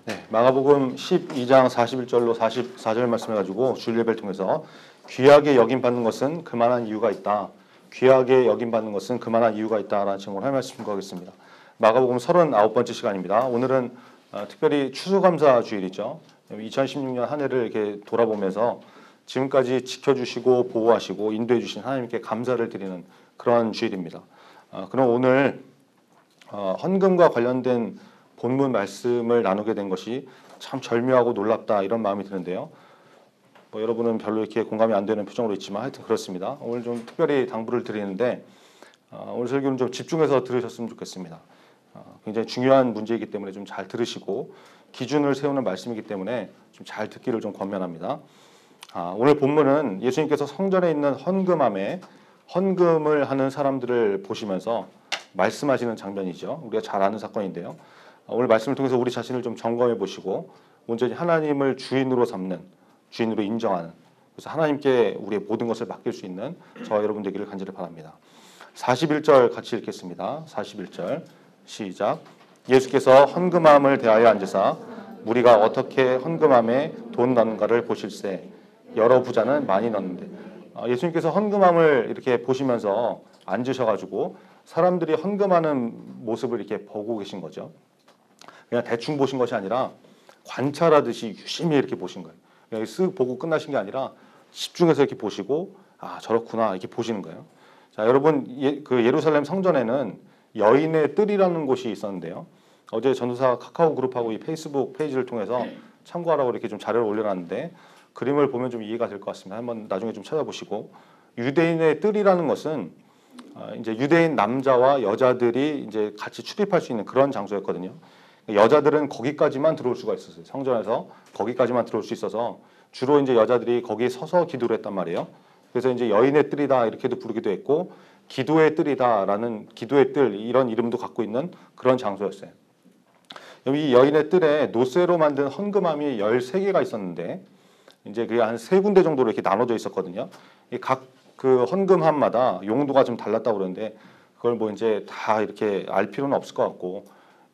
네, 마가복음 12장 41절로 44절 말씀해 가지고 주일 예배를 통해서 귀하게 여김받는 것은 그만한 이유가 있다. 귀하게 여김받는 것은 그만한 이유가 있다라는 제목으로 할 말씀 공부하겠습니다. 마가복음 39번째 시간입니다. 오늘은 특별히 추수감사 주일이죠. 2016년 한 해를 이렇게 돌아보면서 지금까지 지켜주시고 보호하시고 인도해 주신 하나님께 감사를 드리는 그런 주일입니다. 그럼 오늘 헌금과 관련된 본문 말씀을 나누게 된 것이 참 절묘하고 놀랍다 이런 마음이 드는데요. 여러분은 별로 이렇게 공감이 안 되는 표정으로 있지만 하여튼 그렇습니다. 오늘 좀 특별히 당부를 드리는데 오늘 설교는 좀 집중해서 들으셨으면 좋겠습니다. 굉장히 중요한 문제이기 때문에 좀 잘 들으시고 기준을 세우는 말씀이기 때문에 좀 잘 듣기를 좀 권면합니다. 오늘 본문은 예수님께서 성전에 있는 헌금함에 헌금을 하는 사람들을 보시면서 말씀하시는 장면이죠. 우리가 잘 아는 사건인데요. 오늘 말씀을 통해서 우리 자신을 좀 점검해 보시고 온전히 하나님을 주인으로 삼는, 주인으로 인정하는, 그래서 하나님께 우리의 모든 것을 맡길 수 있는 저와 여러분 되기를 간절히 바랍니다. 41절 같이 읽겠습니다. 41절 시작. 예수께서 헌금함을 대하여 앉으사 무리가 어떻게 헌금함에 돈 넣는가를 보실세. 여러 부자는 많이 넣는데. 예수님께서 헌금함을 이렇게 보시면서 앉으셔가지고 사람들이 헌금하는 모습을 이렇게 보고 계신 거죠. 그냥 대충 보신 것이 아니라 관찰하듯이 유심히 이렇게 보신 거예요. 그냥 쓱 보고 끝나신 게 아니라 집중해서 이렇게 보시고 저렇구나 이렇게 보시는 거예요. 자, 여러분 그 예루살렘 성전에는 여인의 뜰이라는 곳이 있었는데요. 어제 전도사 카카오 그룹하고 이 페이스북 페이지를 통해서 참고하라고 이렇게 좀 자료를 올려놨는데 그림을 보면 좀 이해가 될 것 같습니다. 한번 나중에 좀 찾아보시고 유대인의 뜰이라는 것은 이제 유대인 남자와 여자들이 이제 같이 출입할 수 있는 그런 장소였거든요. 여자들은 거기까지만 들어올 수가 있었어요. 성전에서 거기까지만 들어올 수 있어서 주로 이제 여자들이 거기에 서서 기도를 했단 말이에요. 그래서 이제 여인의 뜰이다 이렇게도 부르기도 했고 기도의 뜰이다라는 기도의 뜰 이런 이름도 갖고 있는 그런 장소였어요. 이 여인의 뜰에 노쇠로 만든 헌금함이 13개가 있었는데 이제 그게 한 3군데 정도로 이렇게 나눠져 있었거든요. 각 그 헌금함마다 용도가 좀 달랐다고 그러는데 그걸 뭐 이제 다 이렇게 알 필요는 없을 것 같고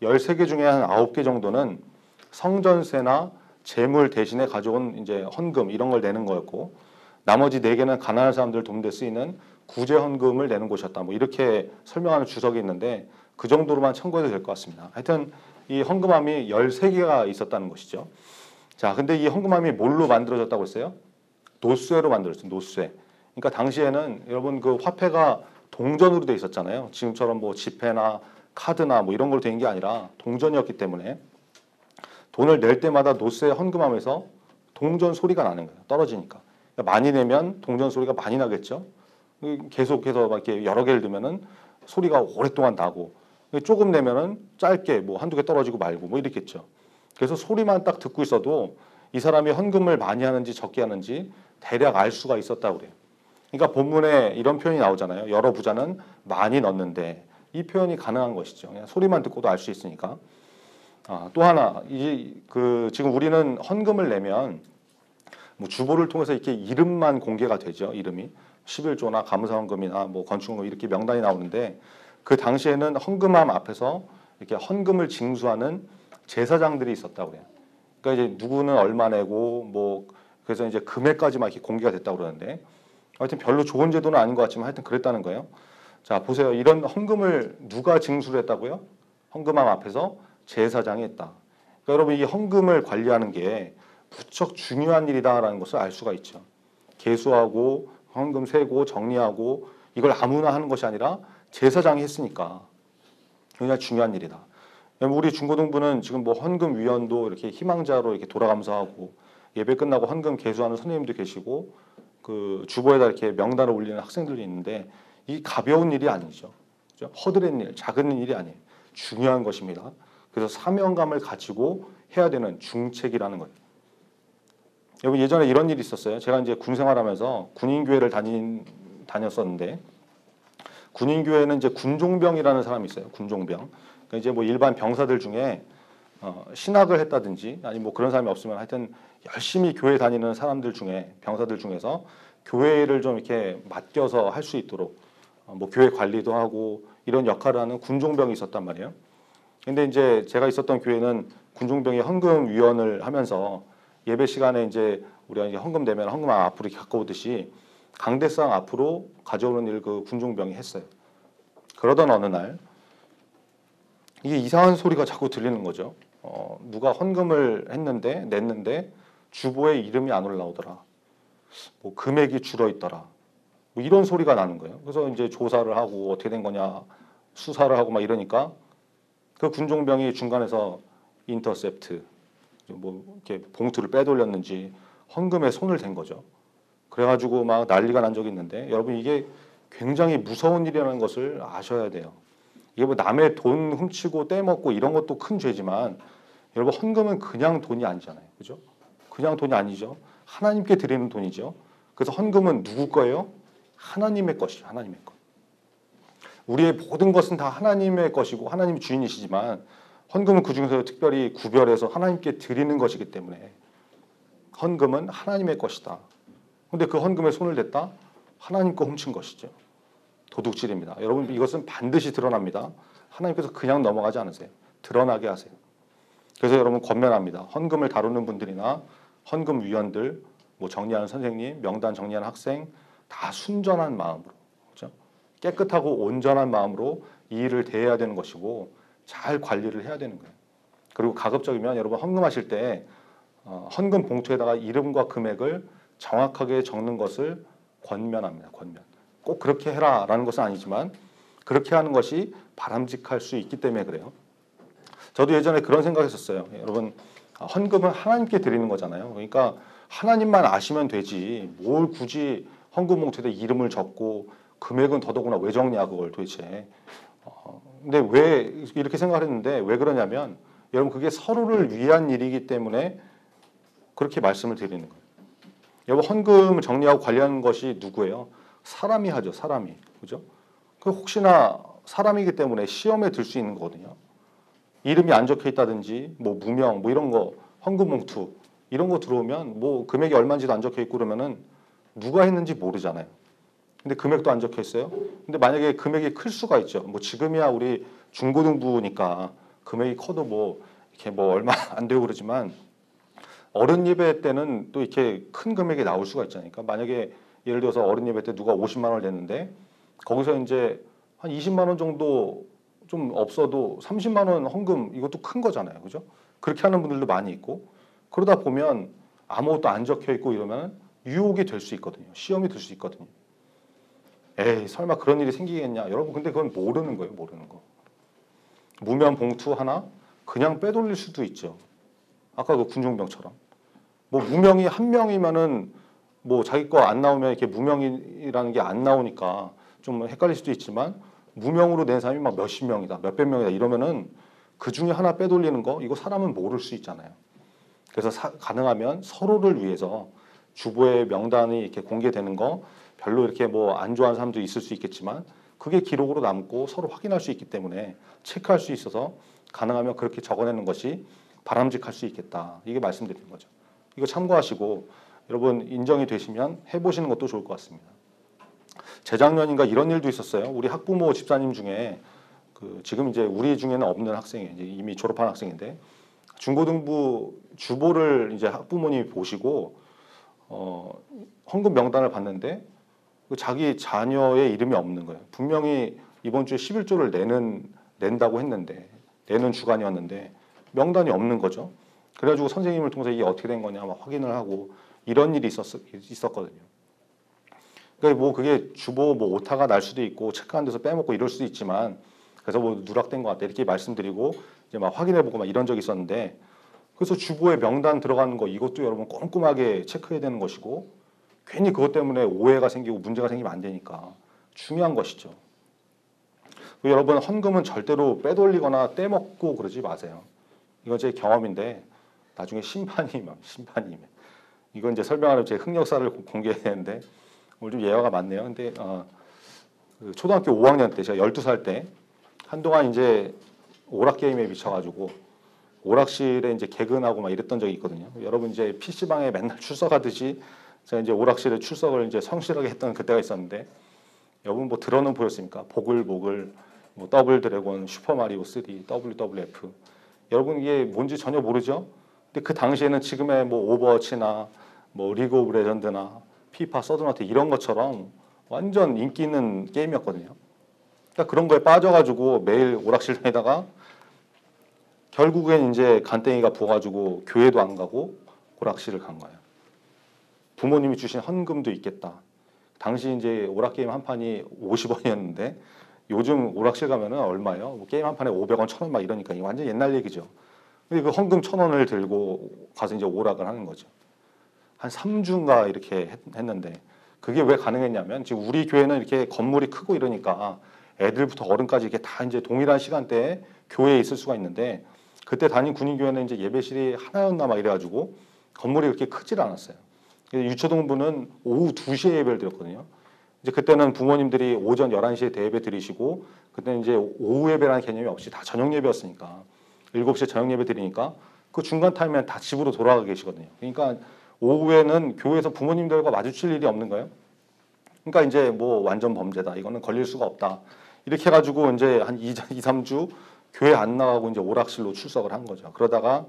13개 중에 한 9개 정도는 성전세나 재물 대신에 가져온 이제 헌금 이런 걸 내는 거였고 나머지 4개는 가난한 사람들 돕는 데 쓰이는 구제 헌금을 내는 곳이었다. 뭐 이렇게 설명하는 주석이 있는데 그 정도로만 참고해도 될 것 같습니다. 하여튼 이 헌금함이 13개가 있었다는 것이죠. 자, 근데 이 헌금함이 뭘로 만들어졌다고 했어요? 노쇠로 만들어졌어요. 노쇠. 그러니까 당시에는 여러분 그 화폐가 동전으로 돼 있었잖아요. 지금처럼 뭐 지폐나 카드나 뭐 이런 걸로 된 게 아니라 동전이었기 때문에 돈을 낼 때마다 노쇠 헌금함에서 동전 소리가 나는 거예요. 떨어지니까. 그러니까 많이 내면 동전 소리가 많이 나겠죠. 계속해서 막 이렇게 여러 개를 넣으면은 소리가 오랫동안 나고 조금 내면은 짧게 뭐 한두 개 떨어지고 말고 뭐 이렇겠죠. 그래서 소리만 딱 듣고 있어도 이 사람이 헌금을 많이 하는지 적게 하는지 대략 알 수가 있었다고 그래요. 그러니까 본문에 이런 표현이 나오잖아요. 여러 부자는 많이 넣는데 이 표현이 가능한 것이죠. 그냥 소리만 듣고도 알 수 있으니까. 또 하나, 지금 우리는 헌금을 내면 뭐 주보를 통해서 이렇게 이름만 공개가 되죠. 이름이 11조나 감사헌금이나 뭐 건축헌금 이렇게 명단이 나오는데 그 당시에는 헌금함 앞에서 이렇게 헌금을 징수하는 제사장들이 있었다고 해요. 그러니까 이제 누구는 얼마 내고 뭐 그래서 이제 금액까지 막 이렇게 공개가 됐다고 그러는데 하여튼 별로 좋은 제도는 아닌 것 같지만 하여튼 그랬다는 거예요. 자, 보세요. 이런 헌금을 누가 징수를 했다고요? 헌금함 앞에서 제사장이 했다. 그러니까 여러분 이 헌금을 관리하는 게 무척 중요한 일이다라는 것을 알 수가 있죠. 계수하고 헌금 세고 정리하고 이걸 아무나 하는 것이 아니라 제사장이 했으니까 굉장히 중요한 일이다. 우리 중고등부는 지금 뭐 헌금 위원도 이렇게 희망자로 이렇게 돌아가면서 하고 예배 끝나고 헌금 계수하는 선생님도 계시고 그 주보에다 이렇게 명단을 올리는 학생들도 있는데 이 가벼운 일이 아니죠. 그렇죠? 허드렛 일, 작은 일이 아니에요. 중요한 것입니다. 그래서 사명감을 가지고 해야 되는 중책이라는 거예요. 여러분 예전에 이런 일이 있었어요. 제가 이제 군 생활하면서 군인교회를 다녔었는데 군인교회는 이제 군종병이라는 사람이 있어요. 군종병. 그러니까 이제 뭐 일반 병사들 중에 신학을 했다든지 아니 뭐 그런 사람이 없으면 하여튼 열심히 교회 다니는 사람들 중에 병사들 중에서 교회를 좀 이렇게 맡겨서 할 수 있도록 뭐 교회 관리도 하고 이런 역할을 하는 군종병이 있었단 말이에요. 근데 이제 제가 있었던 교회는 군종병이 헌금위원을 하면서 예배 시간에 이제 우리가 이제 헌금 되면 헌금 앞으로 이렇게 가까우듯이 강대상 앞으로 가져오는 일 그 군종병이 했어요. 그러던 어느 날 이게 이상한 소리가 자꾸 들리는 거죠. 누가 헌금을 냈는데 주보에 이름이 안 올라오더라. 뭐 금액이 줄어 있더라. 뭐 이런 소리가 나는 거예요. 그래서 이제 조사를 하고 어떻게 된 거냐 수사를 하고 막 이러니까 그 군종병이 중간에서 인터셉트 뭐 이렇게 봉투를 빼돌렸는지 헌금에 손을 댄 거죠. 그래가지고 막 난리가 난 적이 있는데 여러분 이게 굉장히 무서운 일이라는 것을 아셔야 돼요. 이게 뭐 남의 돈 훔치고 떼먹고 이런 것도 큰 죄지만 여러분 헌금은 그냥 돈이 아니잖아요. 그죠? 그냥 돈이 아니죠. 하나님께 드리는 돈이죠. 그래서 헌금은 누구 거예요? 하나님의 것이죠. 하나님의 것. 우리의 모든 것은 다 하나님의 것이고 하나님이 주인이시지만 헌금은 그중에서 특별히 구별해서 하나님께 드리는 것이기 때문에 헌금은 하나님의 것이다. 근데 그 헌금에 손을 댔다? 하나님 거 훔친 것이죠. 도둑질입니다. 여러분 이것은 반드시 드러납니다. 하나님께서 그냥 넘어가지 않으세요. 드러나게 하세요. 그래서 여러분 권면합니다. 헌금을 다루는 분들이나 헌금위원들, 뭐 정리하는 선생님, 명단 정리하는 학생 다 순전한 마음으로, 그렇죠? 깨끗하고 온전한 마음으로 이 일을 대해야 되는 것이고 잘 관리를 해야 되는 거예요. 그리고 가급적이면 여러분 헌금하실 때 헌금 봉투에다가 이름과 금액을 정확하게 적는 것을 권면합니다. 권면. 꼭 그렇게 해라라는 것은 아니지만 그렇게 하는 것이 바람직할 수 있기 때문에 그래요. 저도 예전에 그런 생각했었어요. 여러분 헌금은 하나님께 드리는 거잖아요. 그러니까 하나님만 아시면 되지 뭘 굳이 헌금 봉투에 이름을 적고 금액은 더더구나 왜 적냐 그걸 도대체. 근데 왜 이렇게 생각했는데 왜 그러냐면 여러분 그게 서로를 위한 일이기 때문에 그렇게 말씀을 드리는 거예요. 여러분 헌금을 정리하고 관리하는 것이 누구예요? 사람이 하죠. 사람이. 그죠? 그 혹시나 사람이기 때문에 시험에 들 수 있는 거거든요. 이름이 안 적혀 있다든지 뭐 무명 뭐 이런 거 헌금 봉투 이런 거 들어오면 뭐 금액이 얼마인지도 안 적혀 있고 그러면은 누가 했는지 모르잖아요. 근데 금액도 안 적혀 있어요. 근데 만약에 금액이 클 수가 있죠. 뭐 지금이야 우리 중고등부니까 금액이 커도 뭐 이렇게 뭐 얼마 안 되고 그러지만 어른 예배 때는 또 이렇게 큰 금액이 나올 수가 있잖아요. 그러니까 만약에 예를 들어서 어른 예배 때 누가 50만 원을 냈는데 거기서 이제 한 20만 원 정도 좀 없어도 30만 원 헌금 이것도 큰 거잖아요. 그죠? 그렇게 하는 분들도 많이 있고 그러다 보면 아무것도 안 적혀 있고 이러면 유혹이 될 수 있거든요. 시험이 될 수 있거든요. 에이 설마 그런 일이 생기겠냐. 여러분 근데 그건 모르는 거예요. 모르는 거. 무면 봉투 하나 그냥 빼돌릴 수도 있죠. 아까 그 군종병처럼. 뭐 무명이 한 명이면은 뭐 자기 거 안 나오면 이렇게 무명이라는 게 안 나오니까 좀 헷갈릴 수도 있지만 무명으로 낸 사람이 막 몇십 명이다, 몇백 명이다 이러면은 그 중에 하나 빼돌리는 거 이거 사람은 모를 수 있잖아요. 그래서 가능하면 서로를 위해서 주보의 명단이 이렇게 공개되는 거 별로 이렇게 뭐 안 좋아하는 사람도 있을 수 있겠지만 그게 기록으로 남고 서로 확인할 수 있기 때문에 체크할 수 있어서 가능하면 그렇게 적어내는 것이 바람직할 수 있겠다. 이게 말씀드리는 거죠. 이거 참고하시고 여러분 인정이 되시면 해보시는 것도 좋을 것 같습니다. 재작년인가 이런 일도 있었어요. 우리 학부모 집사님 중에 그 지금 이제 우리 중에는 없는 학생이 이제 이미 졸업한 학생인데 중고등부 주보를 이제 학부모님이 보시고 헌금 명단을 봤는데 자기 자녀의 이름이 없는 거예요. 분명히 이번 주에 11조를 낸다고 했는데 내는 주간이었는데 명단이 없는 거죠. 그래가지고 선생님을 통해서 이게 어떻게 된 거냐 막 확인을 하고 이런 일이 있었거든요. 그러니까 뭐 그게 주보 뭐 오타가 날 수도 있고 체크한 데서 빼먹고 이럴 수도 있지만 그래서 뭐 누락된 것 같다 이렇게 말씀드리고 이제 막 확인해보고 막 이런 적이 있었는데 그래서 주보에 명단 들어가는 거 이것도 여러분 꼼꼼하게 체크해야 되는 것이고 괜히 그것 때문에 오해가 생기고 문제가 생기면 안 되니까 중요한 것이죠. 여러분 헌금은 절대로 빼돌리거나 떼먹고 그러지 마세요. 이건 제 경험인데 나중에 심판이 이건 이제 설명하려면 제 흑역사를 공개해야 되는데 오늘 좀 예화가 많네요. 근데 그 초등학교 5학년 때 제가 12살 때 한동안 이제 오락 게임에 미쳐가지고 오락실에 이제 개근하고 막 이랬던 적이 있거든요. 여러분 이제 PC방에 맨날 출석하듯이 제가 이제 오락실에 출석을 이제 성실하게 했던 그때가 있었는데 여러분 뭐 들어는 보였습니까? 보글보글 뭐 더블 드래곤, 슈퍼 마리오 3, WWF 여러분 이게 뭔지 전혀 모르죠? 근데 그 당시에는 지금의 뭐 오버워치나 뭐 리그 오브 레전드나 피파, 서든어택 이런 것처럼 완전 인기 있는 게임이었거든요. 그러니까 그런 거에 빠져가지고 매일 오락실 다니다가 결국엔 이제 간땡이가 부어가지고 교회도 안 가고 오락실을 간 거예요. 부모님이 주신 헌금도 있겠다. 당시 이제 오락게임 한 판이 50원이었는데 요즘 오락실 가면은 얼마예요? 뭐 게임 한 판에 500원, 1000원 막 이러니까 이게 완전 옛날 얘기죠. 근데 그 헌금 1000원을 들고 가서 이제 오락을 하는 거죠. 한 3주인가 이렇게 했는데 그게 왜 가능했냐면 지금 우리 교회는 이렇게 건물이 크고 이러니까 애들부터 어른까지 이렇게 다 이제 동일한 시간대에 교회에 있을 수가 있는데 그때 다닌 군인교회는 이제 예배실이 하나였나 막 이래가지고 건물이 그렇게 크질 않았어요. 유초동부는 오후 2시에 예배를 드렸거든요. 이제 그때는 부모님들이 오전 11시에 대예배 드리시고 그때는 이제 오후 예배라는 개념이 없이 다 저녁 예배였으니까 7시에 저녁 예배 드리니까 그 중간 타임에 다 집으로 돌아가 계시거든요. 그러니까 오후에는 교회에서 부모님들과 마주칠 일이 없는 거예요. 그러니까 이제 뭐 완전 범죄다. 이거는 걸릴 수가 없다. 이렇게 해가지고 이제 한 2, 3주 교회 안 나가고 이제 오락실로 출석을 한 거죠. 그러다가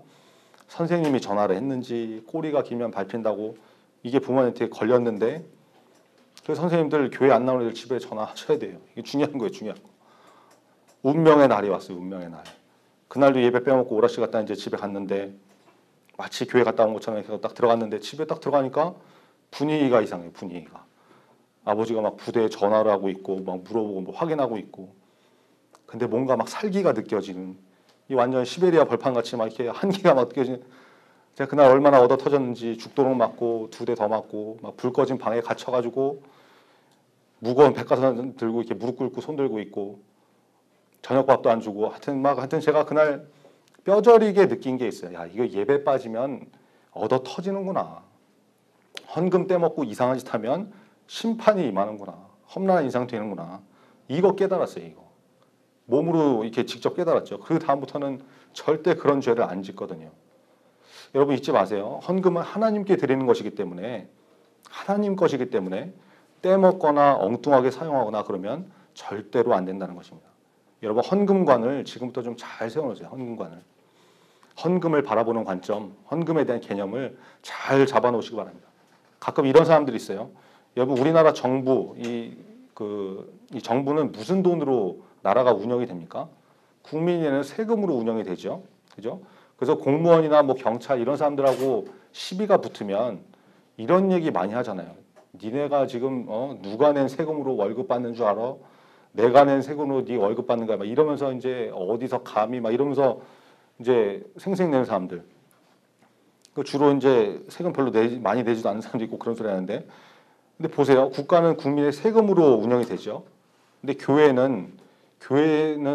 선생님이 전화를 했는지 꼬리가 길면 밟힌다고 이게 부모님한테 걸렸는데 그 선생님들 교회 안 나오는 애들 집에 전화하셔야 돼요. 이게 중요한 거예요. 중요한 거. 운명의 날이 왔어요. 운명의 날. 그날도 예배 빼먹고 오락실 갔다 이제 집에 갔는데 마치 교회 갔다 온 것처럼 이렇게 딱 들어갔는데 집에 딱 들어가니까 분위기가 이상해요. 분위기가. 아버지가 막 부대에 전화를 하고 있고 막 물어보고 뭐 확인하고 있고 근데 뭔가 막 살기가 느껴지는 이 완전 시베리아 벌판같이 막 이렇게 한기가 막 느껴지는 제가 그날 얼마나 얻어 터졌는지 죽도록 맞고 2대 더 맞고 막 불 꺼진 방에 갇혀가지고 무거운 백과사전 들고 이렇게 무릎 꿇고 손 들고 있고 저녁밥도 안 주고 하여튼 제가 그날 뼈저리게 느낀 게 있어요. 야 이거 예배 빠지면 얻어 터지는구나. 헌금 떼먹고 이상한 짓 하면 심판이 임하는구나. 험난한 인상 되는구나. 이거 깨달았어요. 이거. 몸으로 이렇게 직접 깨달았죠. 그 다음부터는 절대 그런 죄를 안 짓거든요. 여러분 잊지 마세요. 헌금은 하나님께 드리는 것이기 때문에 하나님 것이기 때문에 떼먹거나 엉뚱하게 사용하거나 그러면 절대로 안 된다는 것입니다. 여러분 헌금관을 지금부터 좀 잘 세워놓으세요. 헌금관을. 헌금을 바라보는 관점, 헌금에 대한 개념을 잘 잡아놓으시기 바랍니다. 가끔 이런 사람들이 있어요. 여러분 우리나라 정부 이 정부는 무슨 돈으로 나라가 운영이 됩니까? 국민이 내는 세금으로 운영이 되죠. 그죠? 그래서 공무원이나 뭐 경찰 이런 사람들하고 시비가 붙으면 이런 얘기 많이 하잖아요. 니네가 지금 누가 낸 세금으로 월급 받는 줄 알아? 내가 낸 세금으로 네 월급 받는 거야. 막 이러면서 이제 어디서 감히 막 이러면서 이제 생색내는 사람들. 그 주로 이제 세금 별로 많이 내지도 않는 사람도 있고 그런 소리 하는데, 근데 보세요. 국가는 국민의 세금으로 운영이 되죠. 근데 교회는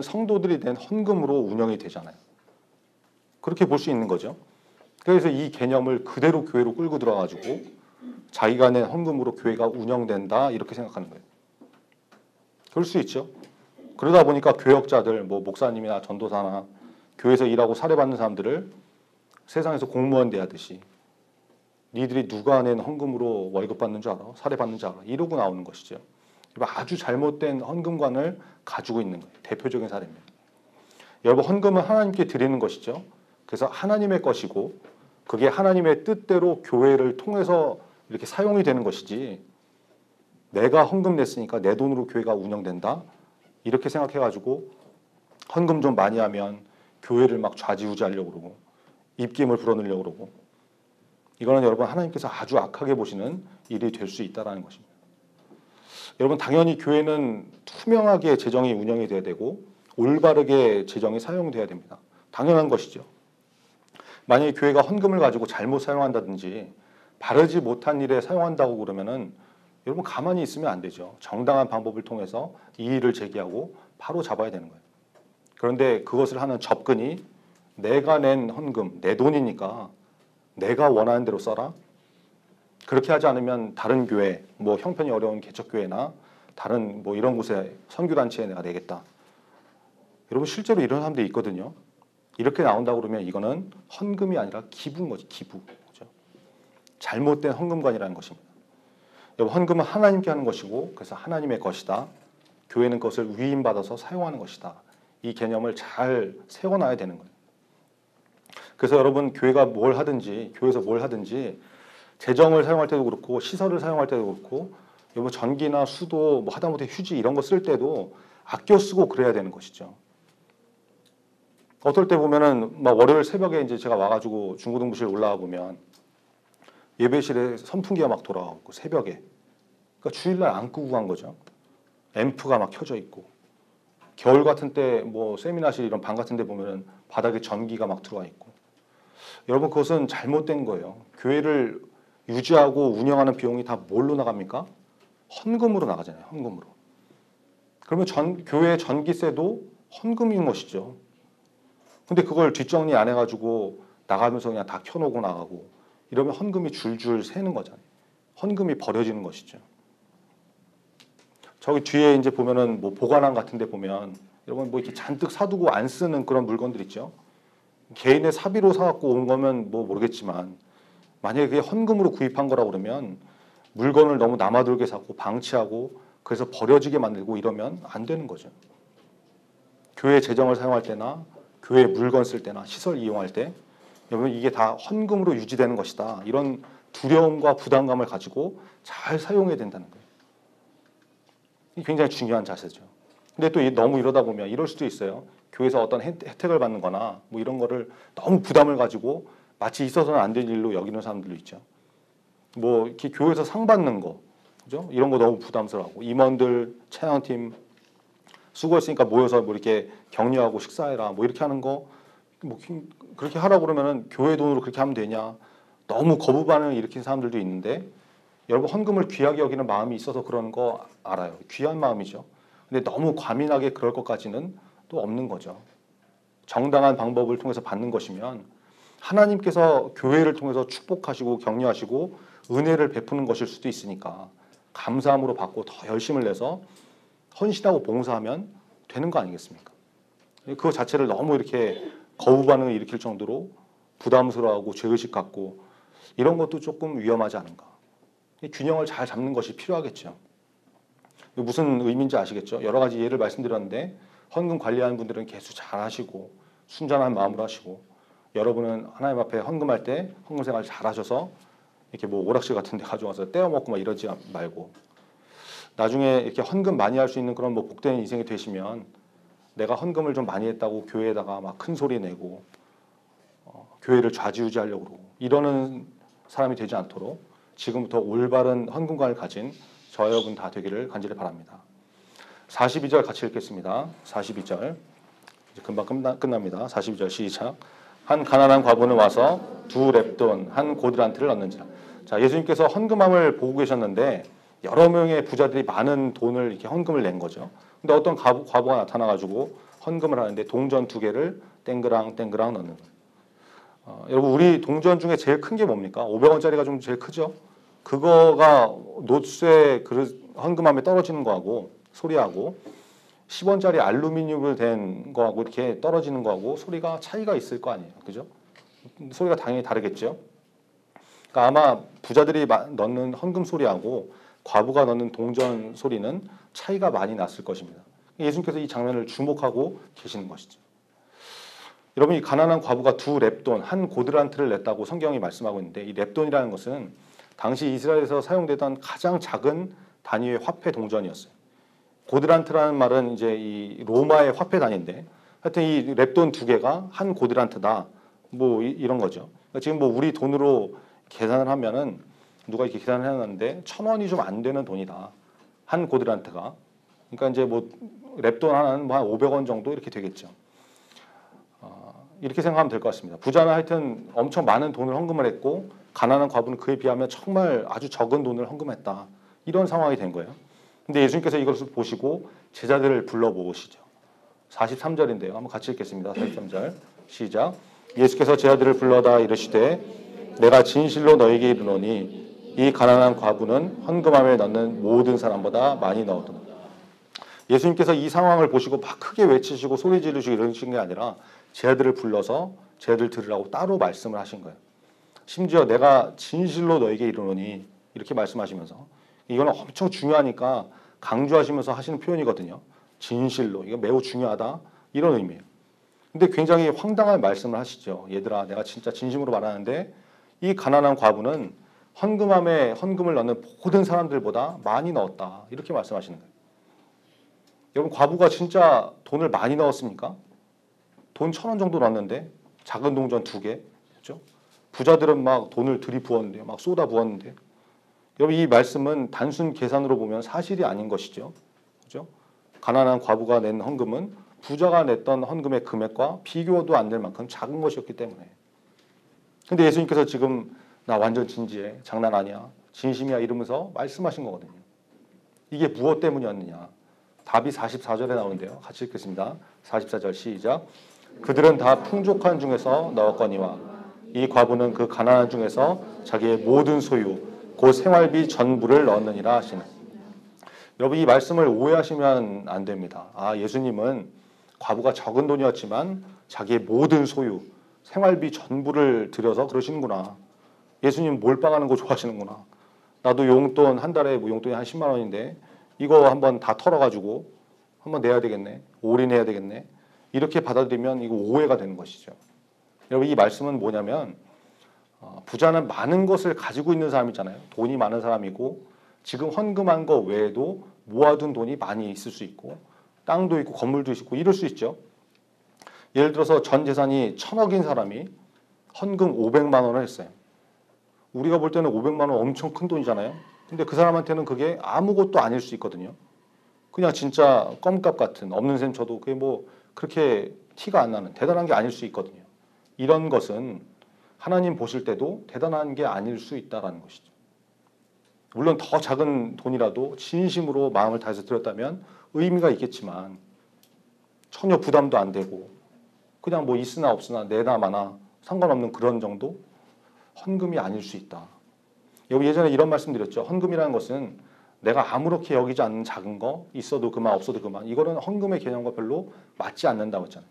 성도들이 낸 헌금으로 운영이 되잖아요. 그렇게 볼 수 있는 거죠. 그래서 이 개념을 그대로 교회로 끌고 들어가지고 자기가 낸 헌금으로 교회가 운영된다 이렇게 생각하는 거예요. 그럴 수 있죠. 그러다 보니까 교역자들, 뭐 목사님이나 전도사나 교회에서 일하고 사례받는 사람들을 세상에서 공무원 대하듯이 니들이 누가 낸 헌금으로 월급 받는 줄 알아? 사례받는 줄 알아? 이러고 나오는 것이죠. 아주 잘못된 헌금관을 가지고 있는 거예요. 대표적인 사례입니다. 여러분 헌금은 하나님께 드리는 것이죠. 그래서 하나님의 것이고 그게 하나님의 뜻대로 교회를 통해서 이렇게 사용이 되는 것이지 내가 헌금 냈으니까 내 돈으로 교회가 운영된다 이렇게 생각해가지고 헌금 좀 많이 하면 교회를 막 좌지우지하려고 그러고 입김을 불어넣으려고 그러고 이거는 여러분 하나님께서 아주 악하게 보시는 일이 될 수 있다는 것입니다. 여러분 당연히 교회는 투명하게 재정이 운영이 돼야 되고 올바르게 재정이 사용돼야 됩니다. 당연한 것이죠. 만약에 교회가 헌금을 가지고 잘못 사용한다든지 바르지 못한 일에 사용한다고 그러면은 여러분 가만히 있으면 안 되죠. 정당한 방법을 통해서 이의를 제기하고 바로 잡아야 되는 거예요. 그런데 그것을 하는 접근이 내가 낸 헌금, 내 돈이니까 내가 원하는 대로 써라. 그렇게 하지 않으면 다른 교회, 뭐 형편이 어려운 개척교회나 다른 뭐 이런 곳에 선교단체에 내가 내겠다. 여러분 실제로 이런 사람들이 있거든요. 이렇게 나온다고 그러면 이거는 헌금이 아니라 기부인 거지. 기부. 그렇죠? 잘못된 헌금관이라는 것입니다. 여러분 헌금은 하나님께 하는 것이고 그래서 하나님의 것이다. 교회는 그것을 위임받아서 사용하는 것이다. 이 개념을 잘 세워놔야 되는 거예요. 그래서 여러분 교회가 뭘 하든지 교회에서 뭘 하든지 재정을 사용할 때도 그렇고 시설을 사용할 때도 그렇고 여러분 전기나 수도 뭐 하다못해 휴지 이런 거 쓸 때도 아껴 쓰고 그래야 되는 것이죠. 어떨 때 보면은 막 월요일 새벽에 이제 제가 와가지고 중고등부실 올라와 보면 예배실에 선풍기가 막 돌아가고 새벽에 그러니까 주일날 안 끄고 간 거죠. 앰프가 막 켜져 있고 겨울 같은 때 뭐 세미나실 이런 방 같은 데 보면은 바닥에 전기가 막 들어와 있고 여러분 그것은 잘못된 거예요. 교회를 유지하고 운영하는 비용이 다 뭘로 나갑니까? 헌금으로 나가잖아요. 헌금으로. 그러면 교회 전기세도 헌금인 것이죠. 근데 그걸 뒷정리 안 해가지고 나가면서 그냥 다 켜놓고 나가고 이러면 헌금이 줄줄 새는 거잖아요. 헌금이 버려지는 것이죠. 저기 뒤에 이제 보면은 뭐 보관함 같은 데 보면 여러분 뭐 이렇게 잔뜩 사두고 안 쓰는 그런 물건들 있죠. 개인의 사비로 사갖고 온 거면 뭐 모르겠지만 만약에 그게 헌금으로 구입한 거라고 그러면 물건을 너무 남아돌게 사고 방치하고 그래서 버려지게 만들고 이러면 안 되는 거죠. 교회 재정을 사용할 때나 교회 물건 쓸 때나 시설 이용할 때 여러분 이게 다 헌금으로 유지되는 것이다. 이런 두려움과 부담감을 가지고 잘 사용해야 된다는 거예요. 이게 굉장히 중요한 자세죠. 근데 또 너무 이러다 보면 이럴 수도 있어요. 교회에서 어떤 혜택을 받는 거나 뭐 이런 거를 너무 부담을 가지고 마치 있어서는 안 될 일로 여기는 사람들도 있죠. 뭐 이렇게 교회에서 상 받는 거, 그죠? 이런 거 너무 부담스러워하고 임원들, 찬양팀 수고했으니까 모여서 뭐 이렇게 격려하고 식사해라 뭐 이렇게 하는 거 뭐 그렇게 하라고 그러면은 교회 돈으로 그렇게 하면 되냐? 너무 거부 반응을 일으킨 사람들도 있는데 여러분 헌금을 귀하게 여기는 마음이 있어서 그런 거 알아요. 귀한 마음이죠. 근데 너무 과민하게 그럴 것까지는 또 없는 거죠. 정당한 방법을 통해서 받는 것이면 하나님께서 교회를 통해서 축복하시고 격려하시고 은혜를 베푸는 것일 수도 있으니까 감사함으로 받고 더 열심을 내서 헌신하고 봉사하면 되는 거 아니겠습니까? 그 자체를 너무 이렇게 거부 반응을 일으킬 정도로 부담스러워하고 죄의식 갖고 이런 것도 조금 위험하지 않은가. 균형을 잘 잡는 것이 필요하겠죠. 무슨 의미인지 아시겠죠? 여러 가지 예를 말씀드렸는데 헌금 관리하는 분들은 개수 잘 하시고 순전한 마음으로 하시고 여러분은 하나님 앞에 헌금할 때 헌금 생활 잘 하셔서 이렇게 뭐 오락실 같은 데 가져와서 떼어 먹고 막 이러지 말고 나중에 이렇게 헌금 많이 할 수 있는 그런 뭐 복된 인생이 되시면 내가 헌금을 좀 많이 했다고 교회에다가 막 큰 소리 내고 교회를 좌지우지하려고 그러고 이러는 사람이 되지 않도록 지금부터 올바른 헌금관을 가진 저 여러분 다 되기를 간절히 바랍니다. 42절 같이 읽겠습니다. 42절 이제 금방 끝납니다. 42절 시작. 한 가난한 과부는 와서 2렙돈 한 고드란트를 얻는지라. 자, 예수님께서 헌금함을 보고 계셨는데 여러 명의 부자들이 많은 돈을 이렇게 헌금을 낸 거죠. 근데 어떤 과부가 나타나가지고 헌금을 하는데 동전 2개를 땡그랑 땡그랑 넣는 거예요. 여러분 우리 동전 중에 제일 큰 게 뭡니까? 500원짜리가 좀 제일 크죠. 그거가 노쇠 그릇 헌금함에 떨어지는 거하고 소리하고 10원짜리 알루미늄으로 된 거하고 이렇게 떨어지는 거하고 소리가 차이가 있을 거 아니에요. 그죠? 소리가 당연히 다르겠죠. 그러니까 아마 부자들이 넣는 헌금 소리하고 과부가 넣는 동전 소리는 차이가 많이 났을 것입니다. 예수님께서 이 장면을 주목하고 계시는 것이죠. 여러분 이 가난한 과부가 2렙돈 한 고드란트를 냈다고 성경이 말씀하고 있는데 이 렙돈이라는 것은 당시 이스라엘에서 사용되던 가장 작은 단위의 화폐 동전이었어요. 고드란트라는 말은 이제 이 로마의 화폐 단위인데 하여튼 이 렙돈 2개가 한 고드란트다. 뭐 이런 거죠. 그러니까 지금 뭐 우리 돈으로 계산을 하면은 누가 이렇게 계산을 해놨는데 1,000원이 좀 안 되는 돈이다. 한 고드란트가. 그러니까 이제 뭐 렙돈 하나는 뭐 한 500원 정도 이렇게 되겠죠. 이렇게 생각하면 될 것 같습니다. 부자는 하여튼 엄청 많은 돈을 헌금을 했고 가난한 과부는 그에 비하면 정말 아주 적은 돈을 헌금했다. 이런 상황이 된 거예요. 근데 예수님께서 이것을 보시고 제자들을 불러 모으시죠. 43절인데요. 한번 같이 읽겠습니다. 43절 시작. 예수께서 제자들을 불러다 이르시되 내가 진실로 너에게 이르노니 이 가난한 과부는 헌금함에 넣는 모든 사람보다 많이 넣었도다. 예수님께서 이 상황을 보시고 막 크게 외치시고 소리 지르시고 이러신 게 아니라 제자들을 불러서 제자들 들으라고 따로 말씀을 하신 거예요. 심지어 내가 진실로 너에게 이르노니 이렇게 말씀하시면서 이거는 엄청 중요하니까 강조하시면서 하시는 표현이거든요. 진실로 이거 매우 중요하다 이런 의미예요. 근데 굉장히 황당한 말씀을 하시죠. 얘들아, 내가 진짜 진심으로 말하는데 이 가난한 과부는 헌금함에 헌금을 넣는 모든 사람들보다 많이 넣었다. 이렇게 말씀하시는 거예요. 여러분, 과부가 진짜 돈을 많이 넣었습니까? 돈 1,000원 정도 넣었는데 작은 동전 2개. 그렇죠? 부자들은 막 돈을 들이부었는데 막 쏟아 부었는데 여러분, 이 말씀은 단순 계산으로 보면 사실이 아닌 것이죠. 그렇죠? 가난한 과부가 낸 헌금은 부자가 냈던 헌금의 금액과 비교도 안 될 만큼 작은 것이었기 때문에. 근데 예수님께서 지금 나 완전 진지해, 장난 아니야, 진심이야 이러면서 말씀하신 거거든요. 이게 무엇 때문이었느냐? 답이 44절에 나오는데요. 같이 읽겠습니다. 44절 시작. 그들은 다 풍족한 중에서 넣었거니와 이 과부는 그 가난한 중에서 자기의 모든 소유 곧 생활비 전부를 넣었느니라 하시는. 여러분, 이 말씀을 오해하시면 안 됩니다. 아, 예수님은 과부가 적은 돈이었지만 자기의 모든 소유 생활비 전부를 들여서 그러시는구나. 예수님 몰빵하는 거 좋아하시는구나. 나도 용돈 한 달에 뭐 용돈이 한 10만 원인데 이거 한번 다 털어가지고 한번 내야 되겠네. 올인해야 되겠네. 이렇게 받아들이면 이거 오해가 되는 것이죠. 여러분, 이 말씀은 뭐냐면 부자는 많은 것을 가지고 있는 사람이잖아요. 돈이 많은 사람이고 지금 헌금한 거 외에도 모아둔 돈이 많이 있을 수 있고 땅도 있고 건물도 있고 이럴 수 있죠. 예를 들어서 전 재산이 1,000억인 사람이 헌금 500만 원을 했어요. 우리가 볼 때는 500만 원 엄청 큰 돈이잖아요. 근데 그 사람한테는 그게 아무것도 아닐 수 있거든요. 그냥 진짜 껌값 같은 없는 셈 쳐도 그게 뭐 그렇게 티가 안 나는 대단한 게 아닐 수 있거든요. 이런 것은 하나님 보실 때도 대단한 게 아닐 수 있다는 것이죠. 물론 더 작은 돈이라도 진심으로 마음을 다해서 드렸다면 의미가 있겠지만 전혀 부담도 안 되고 그냥 뭐 있으나 없으나 내나 마나 상관없는 그런 정도? 헌금이 아닐 수 있다. 여기 예전에 이런 말씀 드렸죠. 헌금이라는 것은 내가 아무렇게 여기지 않는 작은 거, 있어도 그만 없어도 그만, 이거는 헌금의 개념과 별로 맞지 않는다고 했잖아요.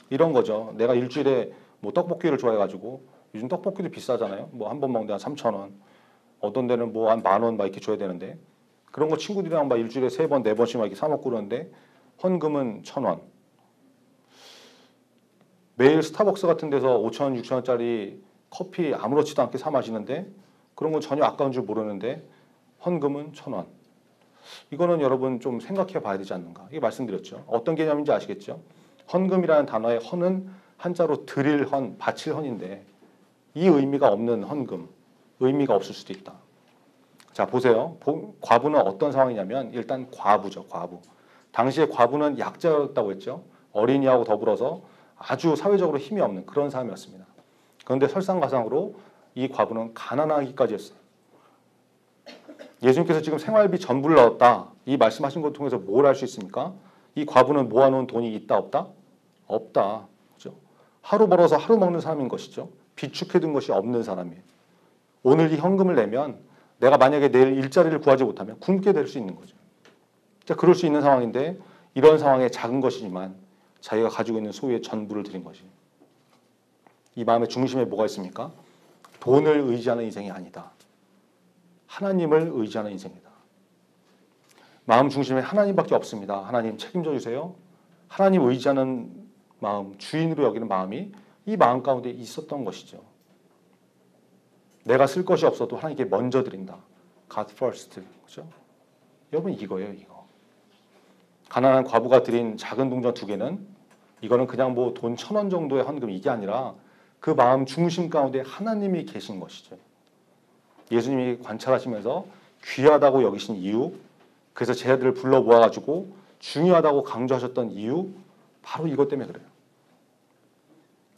이런 거죠. 내가 일주일에 뭐 떡볶이를 좋아해가지고 요즘 떡볶이도 비싸잖아요. 뭐 한 번 먹는데 한 3,000원, 어떤 데는 뭐 한 10,000원 막 이렇게 줘야 되는데 그런 거 친구들이랑 막 일주일에 3번, 4번씩 막 이렇게 사 먹고 그러는데 헌금은 1,000원. 매일 스타벅스 같은 데서 5,000원, 6,000원짜리 커피 아무렇지도 않게 사 마시는데 그런 건 전혀 아까운 줄 모르는데 헌금은 1,000원. 이거는 여러분 좀 생각해 봐야 되지 않는가. 이게 말씀드렸죠. 어떤 개념인지 아시겠죠? 헌금이라는 단어의 헌은 한자로 드릴 헌, 바칠 헌인데 이 의미가 없는 헌금, 의미가 없을 수도 있다. 자, 보세요. 과부는 어떤 상황이냐면 일단 과부죠. 과부. 당시에 과부는 약자였다고 했죠. 어린이하고 더불어서 아주 사회적으로 힘이 없는 그런 사람이었습니다. 그런데 설상가상으로 이 과부는 가난하기까지 했어요. 예수님께서 지금 생활비 전부를 넣었다. 이 말씀하신 것 통해서 뭘 알 수 있습니까? 이 과부는 모아놓은 돈이 있다 없다? 없다. 그렇죠? 하루 벌어서 하루 먹는 사람인 것이죠. 비축해둔 것이 없는 사람이에요. 오늘 이 현금을 내면 내가 만약에 내일 일자리를 구하지 못하면 굶게 될 수 있는 거죠. 자, 그럴 수 있는 상황인데 이런 상황에 작은 것이지만 자기가 가지고 있는 소유의 전부를 드린 것이. 이 마음의 중심에 뭐가 있습니까? 돈을 의지하는 인생이 아니다. 하나님을 의지하는 인생이다. 마음 중심에 하나님밖에 없습니다. 하나님 책임져 주세요. 하나님 의지하는 마음, 주인으로 여기는 마음이 이 마음 가운데 있었던 것이죠. 내가 쓸 것이 없어도 하나님께 먼저 드린다. God first. 그렇죠? 여러분, 이거예요, 이거. 가난한 과부가 드린 작은 동전 2개는 이거는 그냥 뭐 돈 1,000원 정도의 헌금, 이게 아니라 그 마음 중심 가운데 하나님이 계신 것이죠. 예수님이 관찰하시면서 귀하다고 여기신 이유, 그래서 제 아들을 불러 모아가지고 중요하다고 강조하셨던 이유, 바로 이것 때문에 그래요.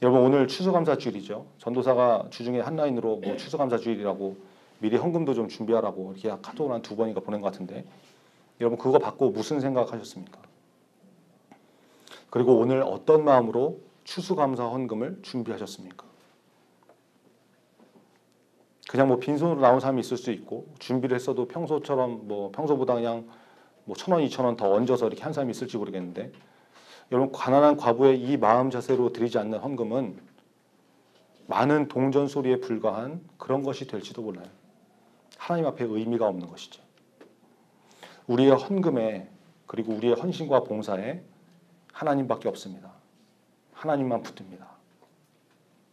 여러분, 오늘 추수감사 주일이죠. 전도사가 주중에 한 라인으로 뭐 추수감사 주일이라고 미리 헌금도 좀 준비하라고 이렇게 카톡을 한 2번인가 보낸 것 같은데, 여러분 그거 받고 무슨 생각하셨습니까? 그리고 오늘 어떤 마음으로 추수감사 헌금을 준비하셨습니까? 그냥 뭐 빈손으로 나온 사람이 있을 수 있고 준비를 했어도 평소처럼 뭐 평소보다 그냥 뭐 1,000원, 2,000원 더 얹어서 이렇게 한 사람이 있을지 모르겠는데, 여러분 가난한 과부의 이 마음 자세로 드리지 않는 헌금은 많은 동전 소리에 불과한 그런 것이 될지도 몰라요. 하나님 앞에 의미가 없는 것이죠. 우리의 헌금에 그리고 우리의 헌신과 봉사에 하나님밖에 없습니다. 하나님만 붙듭니다.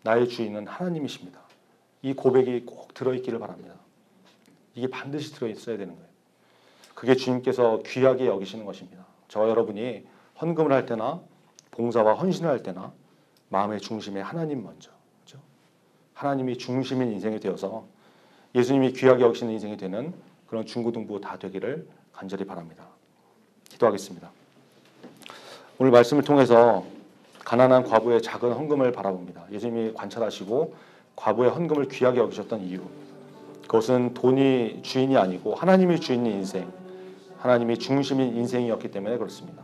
나의 주인은 하나님이십니다. 이 고백이 꼭 들어있기를 바랍니다. 이게 반드시 들어있어야 되는 거예요. 그게 주님께서 귀하게 여기시는 것입니다. 저와 여러분이 헌금을 할 때나 봉사와 헌신을 할 때나 마음의 중심에 하나님 먼저, 그렇죠? 하나님이 중심인 인생이 되어서 예수님이 귀하게 여기시는 인생이 되는 그런 중고등부 다 되기를 간절히 바랍니다. 기도하겠습니다. 오늘 말씀을 통해서 가난한 과부의 작은 헌금을 바라봅니다. 예수님이 관찰하시고 과부의 헌금을 귀하게 여기셨던 이유, 그것은 돈이 주인이 아니고 하나님이 주인인 인생, 하나님이 중심인 인생이었기 때문에 그렇습니다.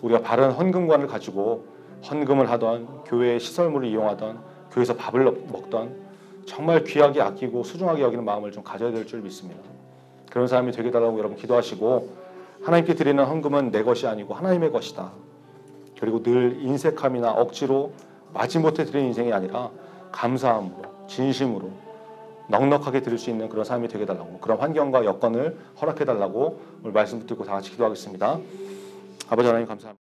우리가 바른 헌금관을 가지고 헌금을 하던, 교회의 시설물을 이용하던, 교회에서 밥을 먹던 정말 귀하게 아끼고 소중하게 여기는 마음을 좀 가져야 될 줄 믿습니다. 그런 사람이 되게 달라고 여러분 기도하시고, 하나님께 드리는 헌금은 내 것이 아니고 하나님의 것이다. 그리고 늘 인색함이나 억지로 마지못해 드리는 인생이 아니라 감사함으로, 진심으로 넉넉하게 드릴 수 있는 그런 삶이 되게 달라고, 그런 환경과 여건을 허락해 달라고 오늘 말씀 듣고 다 같이 기도하겠습니다. 아버지 하나님 감사합니다.